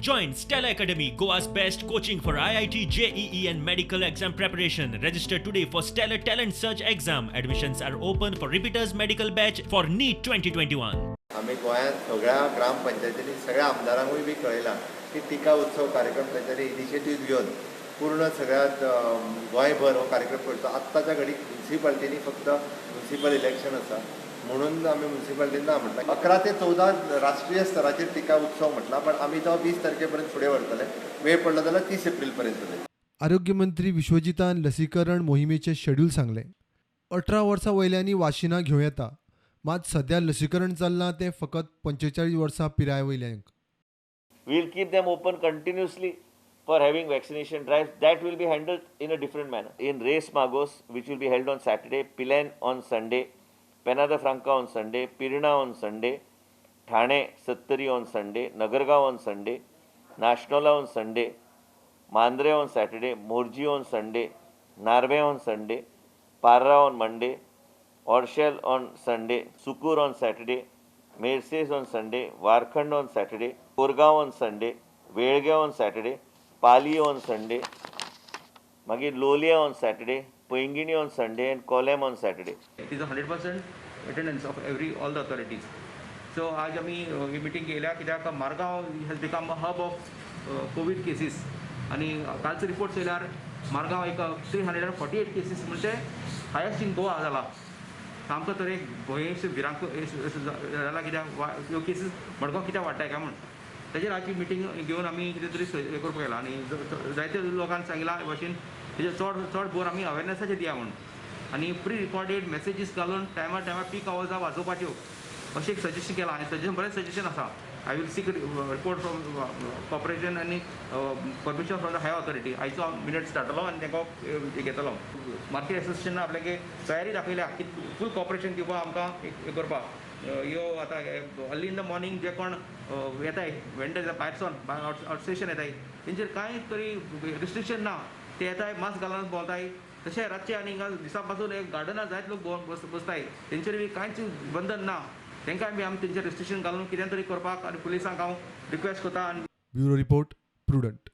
Join Stella Academy, Goa's best coaching for IIT, JEE and medical exam preparation. Register today for Stellar Talent Search exam. Admissions are open for repeaters medical batch for NEET 2021. आम्ही गोंयांत सगळ्या ग्रामपंचायतींनी सगळ्या आमदारांकूय बी कळयलां की टिका उत्सव कार्यक्रम तेंच्यांनी इनिशिएटीव घेवन पूर्ण सगळ्यात गोंयभर हो कार्यक्रम करतो. आत्ताच्या घडीक म्युन्सिपालिटीनी फक्त म्युन्सिपल इलेक्शन आसा म्हणून आमी म्युन्सिपालिटीन ना म्हटलं. 11 ते 14 राष्ट्रीय स्तराचेर टिका उत्सव म्हटला, पण आमी तो 20 तारखेपर्यंत फुडें व्हरतले. वेळ पडलो जाल्यार 30 एप्रिलपर्यंत. आरोग्य मंत्री विश्वजितान लसीकरण मोहिमेचे शेड्यूल सांगले. 18 वर्सां वयल्यांनी वाशिनां घेवं येता, मात सध्या लसीकरण चल्लां तें फकत 45 वर्सां पिराय वयल्यांक. We'll keep them open continuously for having vaccination drives. That will be handled in a different manner. In Reis Magos, which will be held on Saturday, Pilen on Sunday, Penada Franca on Sunday, Pirna on Sunday, Thane Sattari on Sunday, Nagargaon on Sunday, Nashnola on Sunday, Mandre on Saturday, Morji on Sunday, Narve on Sunday, Parra on Monday, Orshel on Sunday, Sukur on Saturday, Merces on Sunday, Warkhand on Saturday, Korgaon on Sunday, Velgaon on Saturday, Pali on Sunday, Magi Lolia on Saturday, Poingini on Sunday and Kolem on Saturday. It is 100% attendance of all the authorities. So आज आम्ही ही meeting केल्या कित्याक Margao has become a hub of COVID cases आणि कालचो report येयल्यार मारगांव एक 348 cases म्हणजे highest in Goa जाला. सामको तर एक भंयशें भिरांक जाला कित्याक ह्यो केसीस मडगांव कित्याक वाडटाय काय म्हण तेजेर आजची मिटींग घेवन आमी कितें तरी हें करपाक गेला आनी जायत्या लोकांक सांगला भाशेन तेजे चड भर आमी अवेरनेसाचेर दिया म्हण आनी प्री रिकॉर्डेड मेसेजीस घालून टायमार पीक आवर्सां वाजोवपाच्यो अशें एक सजेशन केलां आनी सजेशन बरें सजेशन आसा. I will seek report from corporation आनी permission from the higher authority. आयचो मिनिट्स धाडटलो आनी तांकां घेतलो. मार्केट एसोसिएशनान आपल्यागे तयारी दाखयल्या की फूल कॉर्पोरेशन दिवपाक आमकां हें करपाक. ह्यो आतां अर्ली इन द मॉर्निंग जे कोण येताय वेंडर भायरसून आउटस्टेशन येताय तेंचेर कांय तरी रिस्ट्रिक्शन ना. ते येताय मास्क घालून भोंवताय. तशें रातचे आनी हिंगा दिसा पासून एक गार्डनार जायत लोक बसताय तेंचेर बी कांयच बंधन ना. तांकां बी आमी तेंचेर रिस्ट्रिक्शन घालून कितें तरी करपाक आनी पुलिसांक हांव रिक्वेस्ट करता. Bureau report prudent.